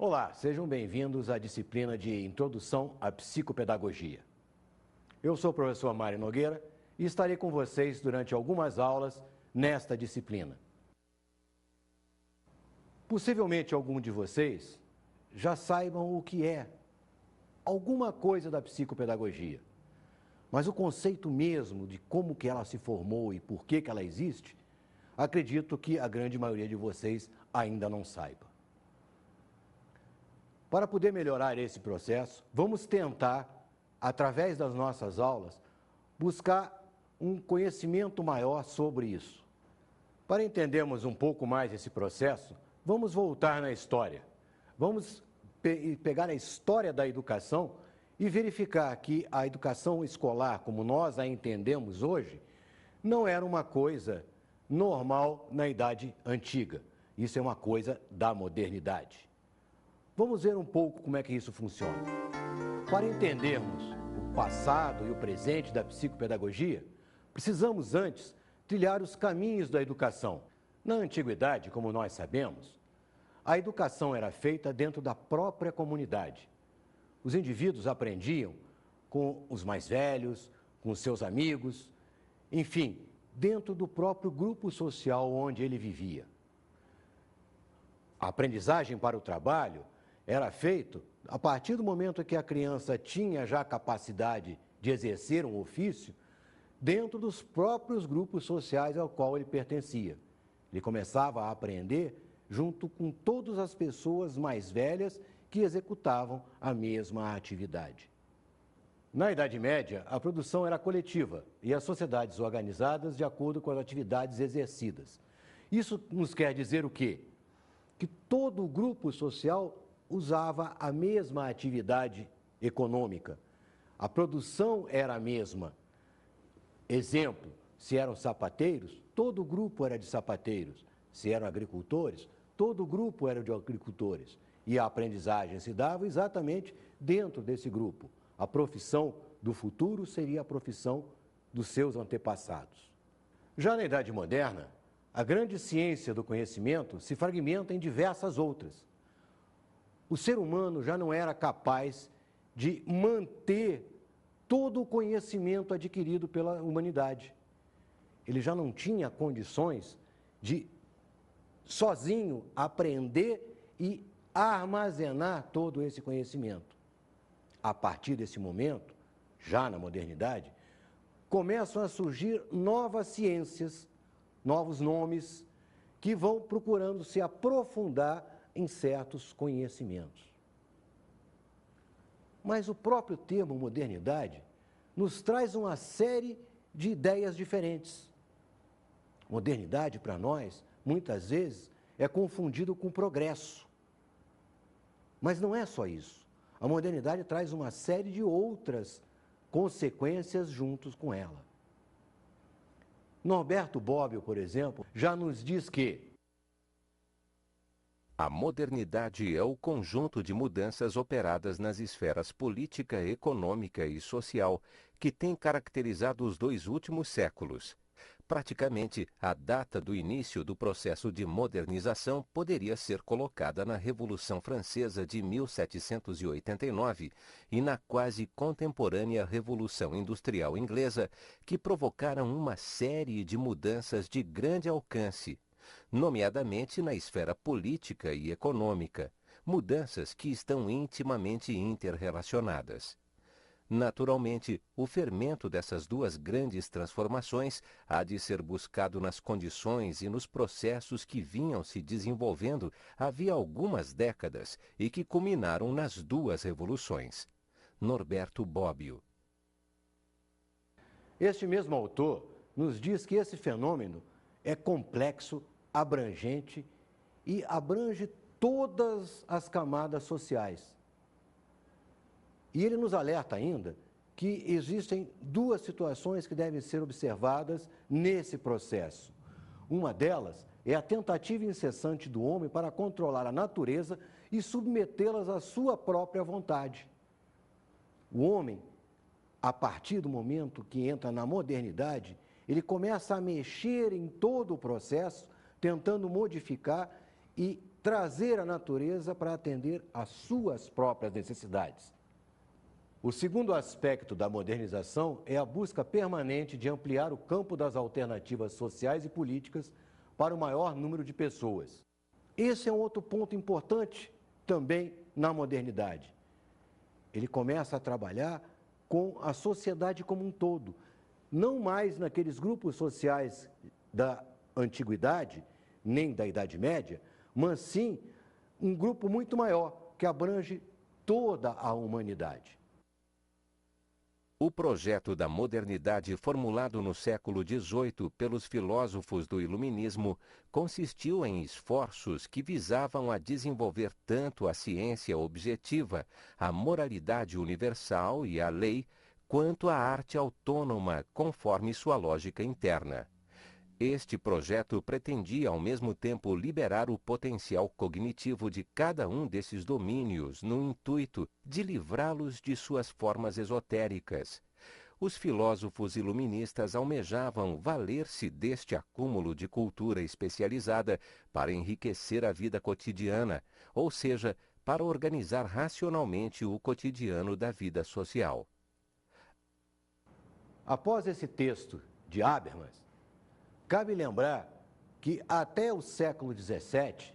Olá, sejam bem-vindos à disciplina de Introdução à Psicopedagogia. Eu sou o professor Mário Nogueira e estarei com vocês durante algumas aulas nesta disciplina. Possivelmente algum de vocês já saibam o que é alguma coisa da psicopedagogia, mas o conceito mesmo de como que ela se formou e por que ela existe, acredito que a grande maioria de vocês ainda não saiba. Para poder melhorar esse processo, vamos tentar, através das nossas aulas, buscar um conhecimento maior sobre isso. Para entendermos um pouco mais esse processo, vamos voltar na história. Vamos pegar a história da educação e verificar que a educação escolar, como nós a entendemos hoje, não era uma coisa normal na Idade Antiga. Isso é uma coisa da modernidade. Vamos ver um pouco como é que isso funciona. Para entendermos o passado e o presente da psicopedagogia, precisamos antes trilhar os caminhos da educação. Na antiguidade, como nós sabemos, a educação era feita dentro da própria comunidade. Os indivíduos aprendiam com os mais velhos, com os seus amigos, enfim, dentro do próprio grupo social onde ele vivia. A aprendizagem para o trabalho era feito a partir do momento que a criança tinha já capacidade de exercer um ofício dentro dos próprios grupos sociais ao qual ele pertencia. Ele começava a aprender junto com todas as pessoas mais velhas que executavam a mesma atividade. Na Idade Média, a produção era coletiva e as sociedades organizadas de acordo com as atividades exercidas. Isso nos quer dizer o quê? Que todo o grupo social usava a mesma atividade econômica. A produção era a mesma. Exemplo, se eram sapateiros, todo o grupo era de sapateiros. Se eram agricultores, todo o grupo era de agricultores. E a aprendizagem se dava exatamente dentro desse grupo. A profissão do futuro seria a profissão dos seus antepassados. Já na Idade Moderna, a grande ciência do conhecimento se fragmenta em diversas outras. O ser humano já não era capaz de manter todo o conhecimento adquirido pela humanidade. Ele já não tinha condições de, sozinho, aprender e armazenar todo esse conhecimento. A partir desse momento, já na modernidade, começam a surgir novas ciências, novos nomes, que vão procurando se aprofundar em certos conhecimentos. Mas o próprio termo modernidade nos traz uma série de ideias diferentes. Modernidade, para nós, muitas vezes, é confundido com progresso. Mas não é só isso. A modernidade traz uma série de outras consequências juntos com ela. Norberto Bobbio, por exemplo, já nos diz que a modernidade é o conjunto de mudanças operadas nas esferas política, econômica e social que tem caracterizado os dois últimos séculos. Praticamente, a data do início do processo de modernização poderia ser colocada na Revolução Francesa de 1789 e na quase contemporânea Revolução Industrial Inglesa, que provocaram uma série de mudanças de grande alcance, nomeadamente na esfera política e econômica, mudanças que estão intimamente interrelacionadas. Naturalmente, o fermento dessas duas grandes transformações há de ser buscado nas condições e nos processos que vinham se desenvolvendo havia algumas décadas e que culminaram nas duas revoluções. Norberto Bobbio. Este mesmo autor nos diz que esse fenômeno é complexo, abrangente e abrange todas as camadas sociais. E ele nos alerta ainda que existem duas situações que devem ser observadas nesse processo. Uma delas é a tentativa incessante do homem para controlar a natureza e submetê-las à sua própria vontade. O homem, a partir do momento que entra na modernidade, ele começa a mexer em todo o processo, tentando modificar e trazer a natureza para atender às suas próprias necessidades. O segundo aspecto da modernização é a busca permanente de ampliar o campo das alternativas sociais e políticas para o maior número de pessoas. Esse é um outro ponto importante também na modernidade. Ele começa a trabalhar com a sociedade como um todo, não mais naqueles grupos sociais da antiguidade, nem da Idade Média, mas sim um grupo muito maior, que abrange toda a humanidade. O projeto da modernidade formulado no século XVIII pelos filósofos do Iluminismo consistiu em esforços que visavam a desenvolver tanto a ciência objetiva, a moralidade universal e a lei, quanto a arte autônoma conforme sua lógica interna. Este projeto pretendia ao mesmo tempo liberar o potencial cognitivo de cada um desses domínios no intuito de livrá-los de suas formas esotéricas. Os filósofos iluministas almejavam valer-se deste acúmulo de cultura especializada para enriquecer a vida cotidiana, ou seja, para organizar racionalmente o cotidiano da vida social. Após esse texto de Habermas, cabe lembrar que até o século XVII,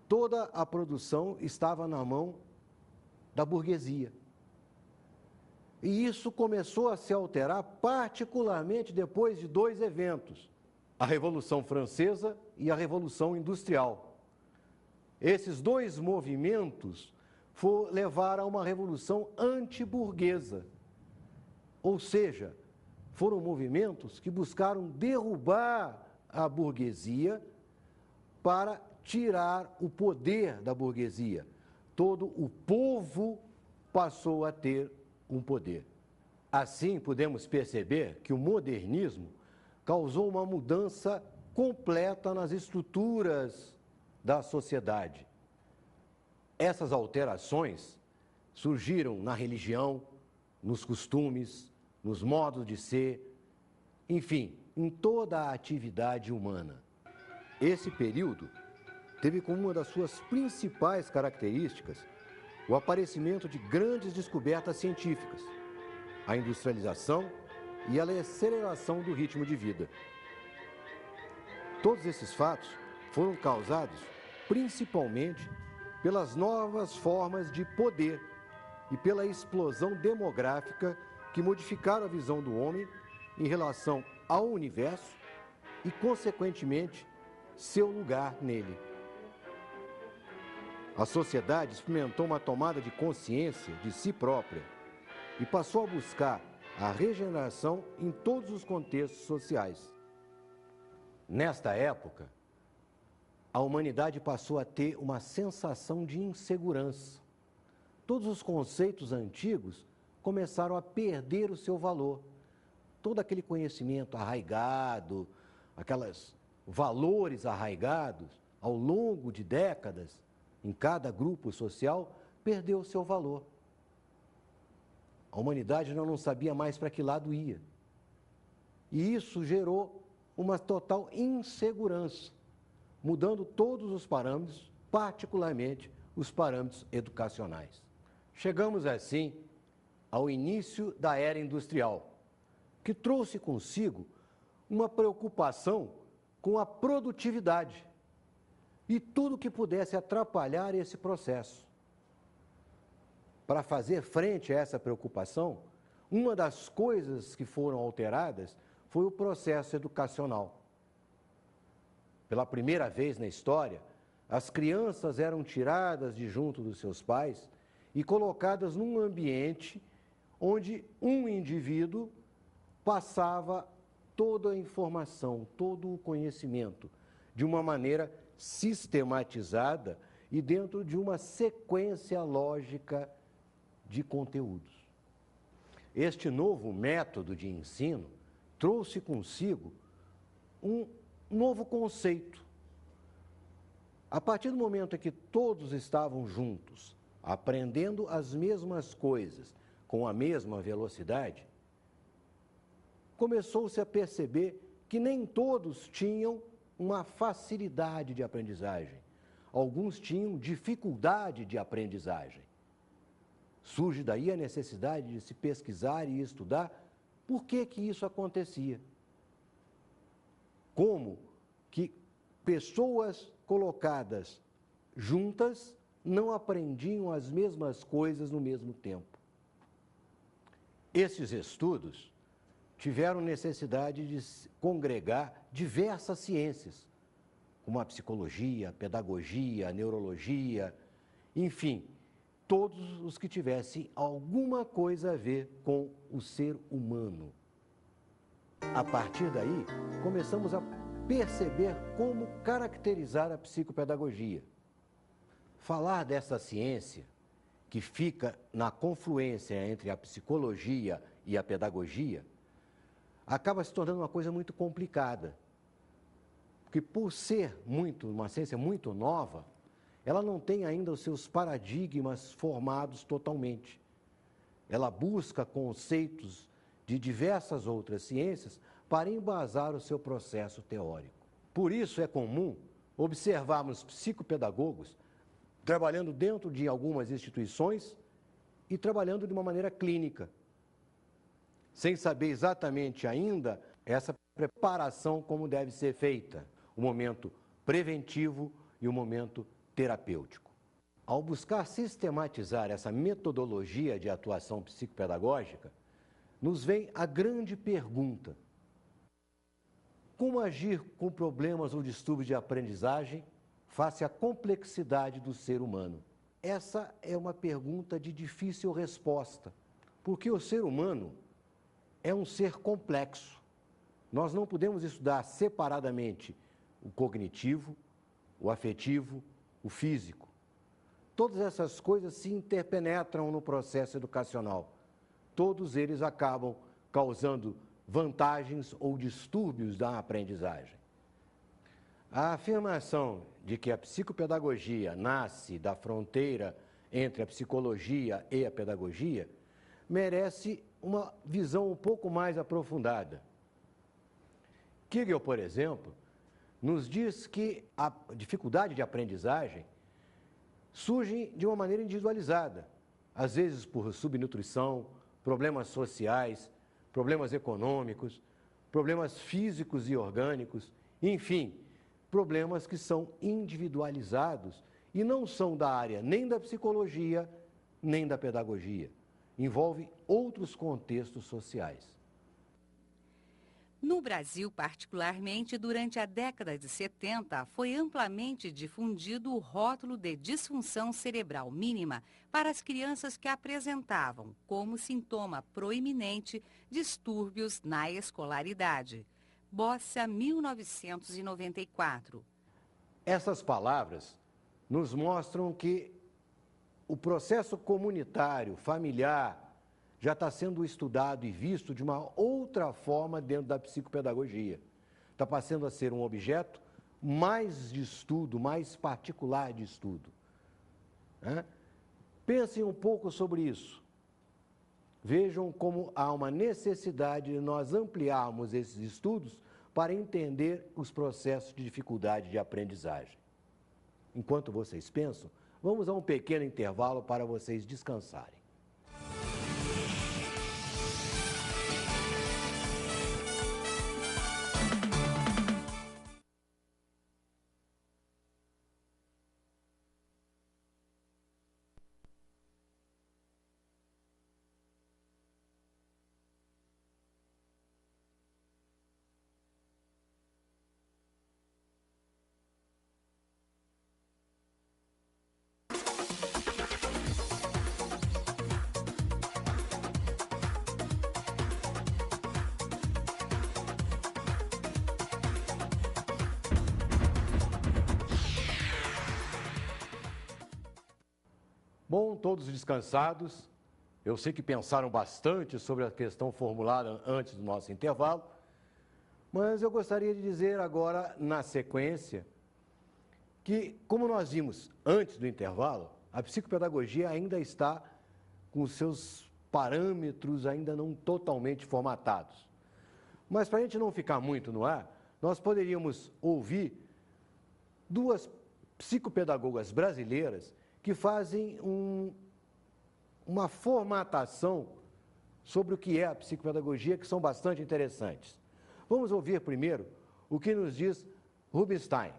toda a produção estava na mão da burguesia. E isso começou a se alterar particularmente depois de dois eventos, a Revolução Francesa e a Revolução Industrial. Esses dois movimentos levaram a uma revolução antiburguesa, ou seja, foram movimentos que buscaram derrubar a burguesia para tirar o poder da burguesia. Todo o povo passou a ter um poder. Assim, podemos perceber que o modernismo causou uma mudança completa nas estruturas da sociedade. Essas alterações surgiram na religião, nos costumes, nos modos de ser, enfim, em toda a atividade humana. Esse período teve como uma das suas principais características o aparecimento de grandes descobertas científicas, a industrialização e a aceleração do ritmo de vida. Todos esses fatos foram causados principalmente pelas novas formas de poder e pela explosão demográfica que modificaram a visão do homem em relação ao universo e, consequentemente, seu lugar nele. A sociedade experimentou uma tomada de consciência de si própria e passou a buscar a regeneração em todos os contextos sociais. Nesta época, a humanidade passou a ter uma sensação de insegurança. Todos os conceitos antigos começaram a perder o seu valor. Todo aquele conhecimento arraigado, aqueles valores arraigados ao longo de décadas em cada grupo social, perdeu o seu valor. A humanidade não sabia mais para que lado ia. E isso gerou uma total insegurança, mudando todos os parâmetros, particularmente os parâmetros educacionais. Chegamos assim ao início da era industrial, que trouxe consigo uma preocupação com a produtividade e tudo que pudesse atrapalhar esse processo. Para fazer frente a essa preocupação, uma das coisas que foram alteradas foi o processo educacional. Pela primeira vez na história, as crianças eram tiradas de junto dos seus pais e colocadas num ambiente onde um indivíduo passava toda a informação, todo o conhecimento, de uma maneira sistematizada e dentro de uma sequência lógica de conteúdos. Este novo método de ensino trouxe consigo um novo conceito. A partir do momento em que todos estavam juntos, aprendendo as mesmas coisas, com a mesma velocidade, começou-se a perceber que nem todos tinham uma facilidade de aprendizagem. Alguns tinham dificuldade de aprendizagem. Surge daí a necessidade de se pesquisar e estudar por que isso acontecia. Como que pessoas colocadas juntas não aprendiam as mesmas coisas no mesmo tempo. Esses estudos tiveram necessidade de congregar diversas ciências, como a psicologia, a pedagogia, a neurologia, enfim, todos os que tivessem alguma coisa a ver com o ser humano. A partir daí, começamos a perceber como caracterizar a psicopedagogia. Falar dessa ciência, que fica na confluência entre a psicologia e a pedagogia, acaba se tornando uma coisa muito complicada. Porque por ser uma ciência muito nova, ela não tem ainda os seus paradigmas formados totalmente. Ela busca conceitos de diversas outras ciências para embasar o seu processo teórico. Por isso é comum observarmos psicopedagogos trabalhando dentro de algumas instituições e trabalhando de uma maneira clínica, sem saber exatamente ainda essa preparação como deve ser feita, o momento preventivo e o momento terapêutico. Ao buscar sistematizar essa metodologia de atuação psicopedagógica, nos vem a grande pergunta: como agir com problemas ou distúrbios de aprendizagem face à complexidade do ser humano? Essa é uma pergunta de difícil resposta, porque o ser humano é um ser complexo. Nós não podemos estudar separadamente o cognitivo, o afetivo, o físico. Todas essas coisas se interpenetram no processo educacional. Todos eles acabam causando vantagens ou distúrbios da aprendizagem. A afirmação de que a psicopedagogia nasce da fronteira entre a psicologia e a pedagogia merece uma visão um pouco mais aprofundada. Kegel, por exemplo, nos diz que a dificuldade de aprendizagem surge de uma maneira individualizada, às vezes por subnutrição, problemas sociais, problemas econômicos, problemas físicos e orgânicos, enfim, problemas que são individualizados e não são da área nem da psicologia, nem da pedagogia. Envolve outros contextos sociais. No Brasil, particularmente, durante a década de 70, foi amplamente difundido o rótulo de disfunção cerebral mínima para as crianças que apresentavam, como sintoma proeminente, distúrbios na escolaridade. Bossa, 1994. Essas palavras nos mostram que o processo comunitário, familiar, já está sendo estudado e visto de uma outra forma dentro da psicopedagogia. Está passando a ser um objeto mais de estudo, mais particular de estudo. Pensem um pouco sobre isso. Vejam como há uma necessidade de nós ampliarmos esses estudos para entender os processos de dificuldade de aprendizagem. Enquanto vocês pensam, vamos a um pequeno intervalo para vocês descansarem. Bom, todos descansados. Eu sei que pensaram bastante sobre a questão formulada antes do nosso intervalo, mas eu gostaria de dizer agora, na sequência, que, como nós vimos antes do intervalo, a psicopedagogia ainda está com os seus parâmetros ainda não totalmente formatados. Mas para a gente não ficar muito no ar, nós poderíamos ouvir duas psicopedagogas brasileiras que fazem uma formatação sobre o que é a psicopedagogia, que são bastante interessantes. Vamos ouvir primeiro o que nos diz Rubinstein.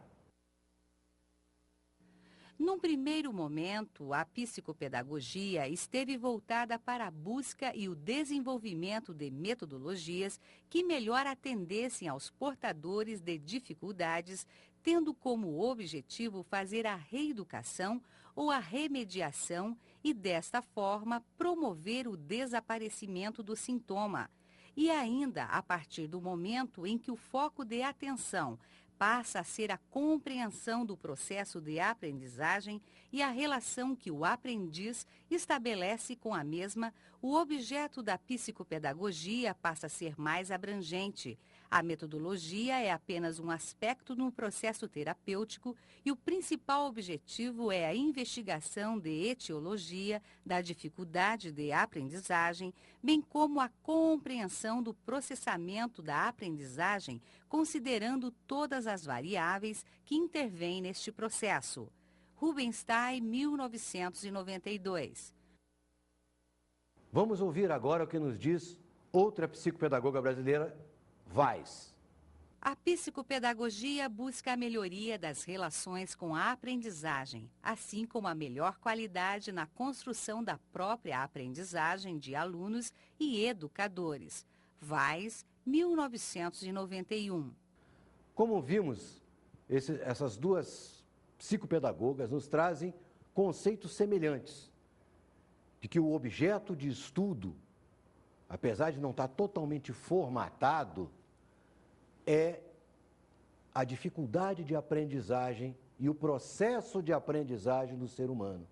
Num primeiro momento, a psicopedagogia esteve voltada para a busca e o desenvolvimento de metodologias que melhor atendessem aos portadores de dificuldades, tendo como objetivo fazer a reeducação ou a remediação e, desta forma, promover o desaparecimento do sintoma. E ainda, a partir do momento em que o foco de atenção passa a ser a compreensão do processo de aprendizagem e a relação que o aprendiz estabelece com a mesma, o objeto da psicopedagogia passa a ser mais abrangente. A metodologia é apenas um aspecto no processo terapêutico e o principal objetivo é a investigação de etiologia da dificuldade de aprendizagem, bem como a compreensão do processamento da aprendizagem, considerando todas as variáveis que intervêm neste processo. Rubinstein, 1992. Vamos ouvir agora o que nos diz outra psicopedagoga brasileira, Weiss. A psicopedagogia busca a melhoria das relações com a aprendizagem, assim como a melhor qualidade na construção da própria aprendizagem de alunos e educadores. Weiss, 1991. Como vimos, essas duas psicopedagogas nos trazem conceitos semelhantes, de que o objeto de estudo, apesar de não estar totalmente formatado, é a dificuldade de aprendizagem e o processo de aprendizagem do ser humano.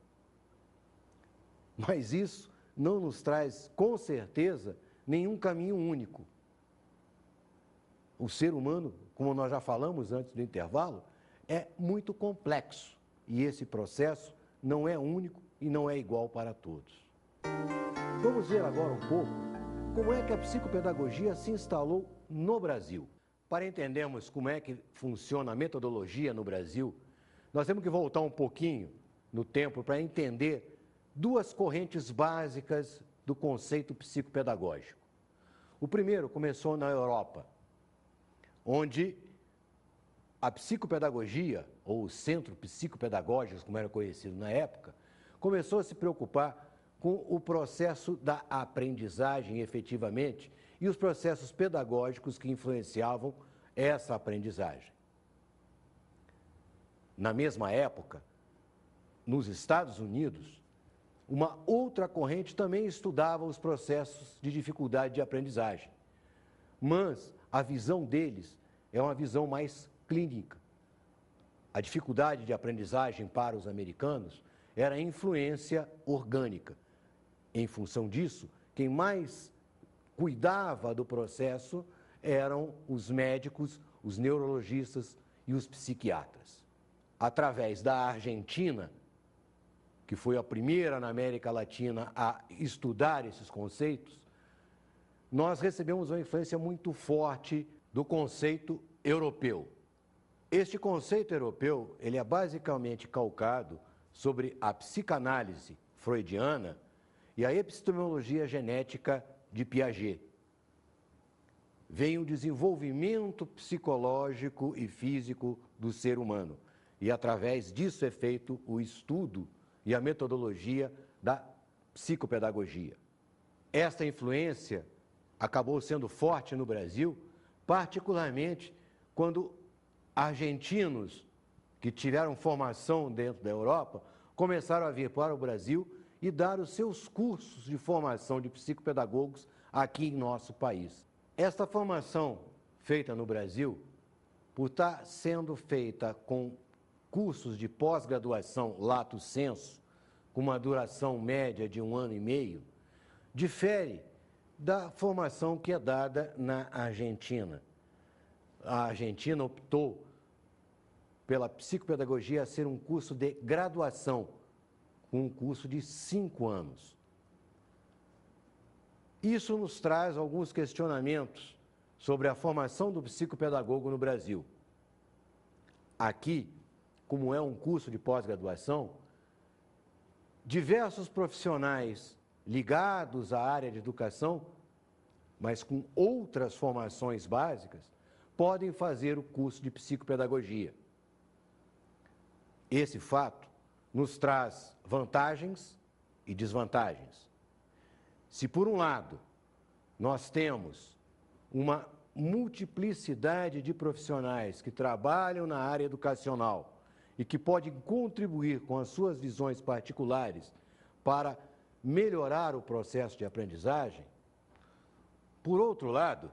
Mas isso não nos traz, com certeza, nenhum caminho único. O ser humano, como nós já falamos antes do intervalo, é muito complexo e esse processo não é único e não é igual para todos. Vamos ver agora um pouco como é que a psicopedagogia se instalou no Brasil. Para entendermos como é que funciona a metodologia no Brasil, nós temos que voltar um pouquinho no tempo para entender duas correntes básicas do conceito psicopedagógico. O primeiro começou na Europa, onde a psicopedagogia, ou o centro psicopedagógico, como era conhecido na época, começou a se preocupar com o processo da aprendizagem efetivamente e os processos pedagógicos que influenciavam essa aprendizagem. Na mesma época, nos Estados Unidos, uma outra corrente também estudava os processos de dificuldade de aprendizagem, mas a visão deles é uma visão mais clínica. A dificuldade de aprendizagem para os americanos era a influência orgânica. Em função disso, quem mais cuidava do processo eram os médicos, os neurologistas e os psiquiatras. Através da Argentina, que foi a primeira na América Latina a estudar esses conceitos, nós recebemos uma influência muito forte do conceito europeu. Este conceito europeu, ele é basicamente calcado sobre a psicanálise freudiana e a epistemologia genética de Piaget. Vem o desenvolvimento psicológico e físico do ser humano. E, através disso, é feito o estudo e a metodologia da psicopedagogia. Esta influência acabou sendo forte no Brasil, particularmente quando argentinos que tiveram formação dentro da Europa começaram a vir para o Brasil e dar os seus cursos de formação de psicopedagogos aqui em nosso país. Esta formação feita no Brasil, por estar sendo feita com cursos de pós-graduação lato sensu, com uma duração média de 1 ano e meio, difere da formação que é dada na Argentina. A Argentina optou pela psicopedagogia a ser um curso de graduação, um curso de 5 anos. Isso nos traz alguns questionamentos sobre a formação do psicopedagogo no Brasil. Aqui, como é um curso de pós-graduação, diversos profissionais ligados à área de educação, mas com outras formações básicas, podem fazer o curso de psicopedagogia. Esse fato nos traz vantagens e desvantagens. Se, por um lado, nós temos uma multiplicidade de profissionais que trabalham na área educacional e que podem contribuir com as suas visões particulares para melhorar o processo de aprendizagem, por outro lado,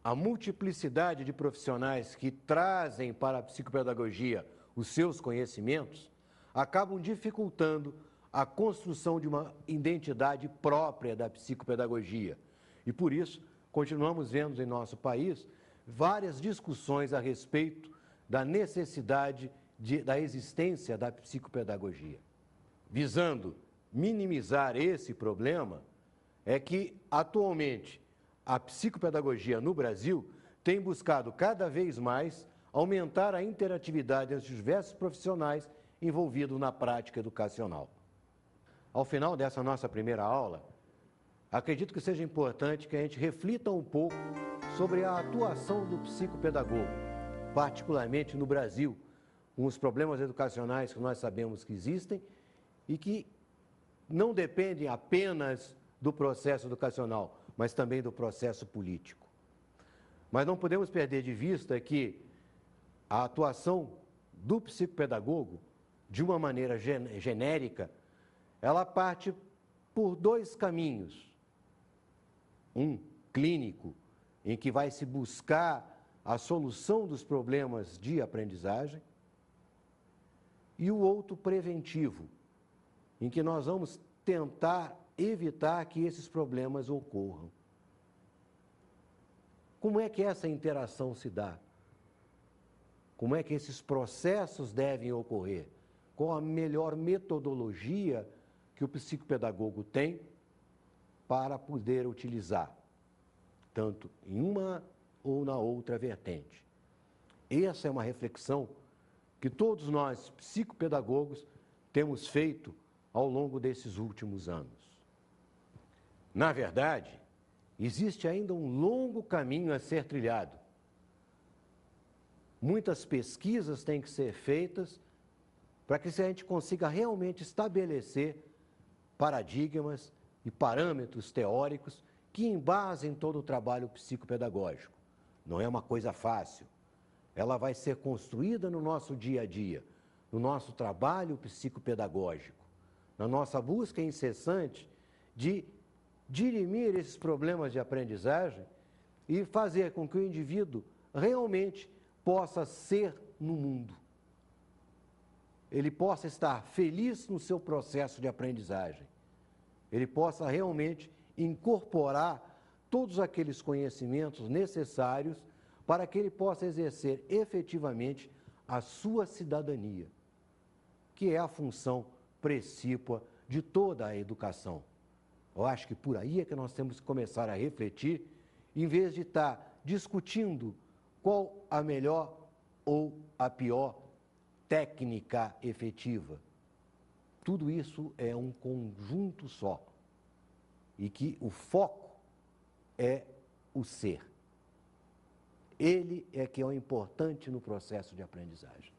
a multiplicidade de profissionais que trazem para a psicopedagogia os seus conhecimentos acabam dificultando a construção de uma identidade própria da psicopedagogia. E, por isso, continuamos vendo em nosso país várias discussões a respeito da necessidade da existência da psicopedagogia. Visando minimizar esse problema, é que, atualmente, a psicopedagogia no Brasil tem buscado cada vez mais aumentar a interatividade entre os diversos profissionais envolvidos na prática educacional. Ao final dessa nossa primeira aula, acredito que seja importante que a gente reflita um pouco sobre a atuação do psicopedagogo, particularmente no Brasil, com os problemas educacionais que nós sabemos que existem e que não dependem apenas do processo educacional, mas também do processo político. Mas não podemos perder de vista que a atuação do psicopedagogo, de uma maneira genérica, ela parte por dois caminhos. Um clínico, em que vai se buscar a solução dos problemas de aprendizagem, e o outro preventivo, em que nós vamos tentar evitar que esses problemas ocorram. Como é que essa interação se dá? Como é que esses processos devem ocorrer? Qual a melhor metodologia que o psicopedagogo tem para poder utilizar, tanto em uma ou na outra vertente? Essa é uma reflexão que todos nós, psicopedagogos, temos feito ao longo desses últimos anos. Na verdade, existe ainda um longo caminho a ser trilhado. Muitas pesquisas têm que ser feitas para que a gente consiga realmente estabelecer paradigmas e parâmetros teóricos que embasem todo o trabalho psicopedagógico. Não é uma coisa fácil. Ela vai ser construída no nosso dia a dia, no nosso trabalho psicopedagógico, na nossa busca incessante de dirimir esses problemas de aprendizagem e fazer com que o indivíduo realmente possa ser no mundo. Ele possa estar feliz no seu processo de aprendizagem. Ele possa realmente incorporar todos aqueles conhecimentos necessários para que ele possa exercer efetivamente a sua cidadania, que é a função precípua de toda a educação. Eu acho que por aí é que nós temos que começar a refletir, em vez de estar discutindo qual a melhor ou a pior técnica efetiva. Tudo isso é um conjunto só, e que o foco é o ser. Ele é que é o importante no processo de aprendizagem.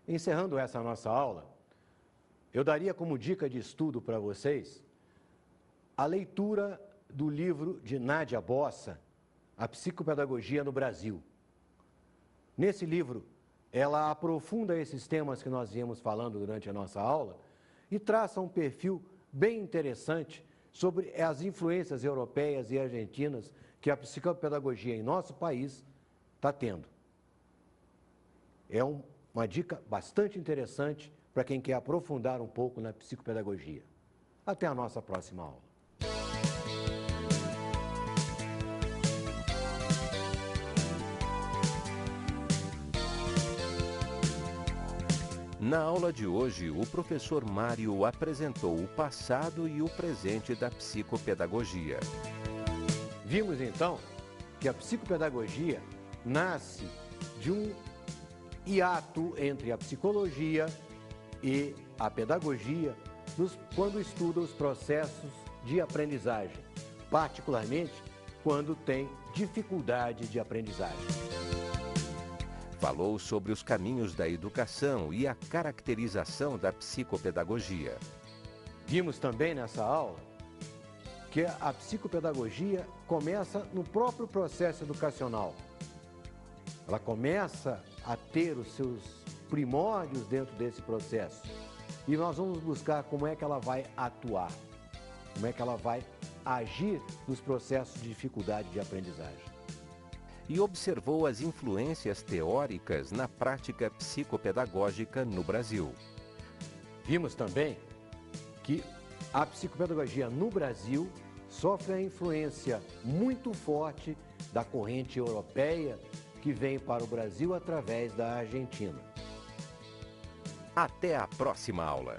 Encerrando essa nossa aula, eu daria como dica de estudo para vocês a leitura do livro de Nádia Bossa, A Psicopedagogia no Brasil. Nesse livro, ela aprofunda esses temas que nós viemos falando durante a nossa aula e traça um perfil bem interessante sobre as influências europeias e argentinas que a psicopedagogia em nosso país está tendo. É uma dica bastante interessante para quem quer aprofundar um pouco na psicopedagogia. Até a nossa próxima aula. Na aula de hoje, o professor Mário apresentou o passado e o presente da psicopedagogia. Vimos então que a psicopedagogia nasce de um hiato entre a psicologia e a pedagogia quando estuda os processos de aprendizagem, particularmente quando tem dificuldade de aprendizagem. Falou sobre os caminhos da educação e a caracterização da psicopedagogia. Vimos também nessa aula que a psicopedagogia começa no próprio processo educacional. Ela começa a ter os seus primórdios dentro desse processo. E nós vamos buscar como é que ela vai atuar, como é que ela vai agir nos processos de dificuldade de aprendizagem. E observou as influências teóricas na prática psicopedagógica no Brasil. Vimos também que a psicopedagogia no Brasil sofre a influência muito forte da corrente europeia que vem para o Brasil através da Argentina. Até a próxima aula!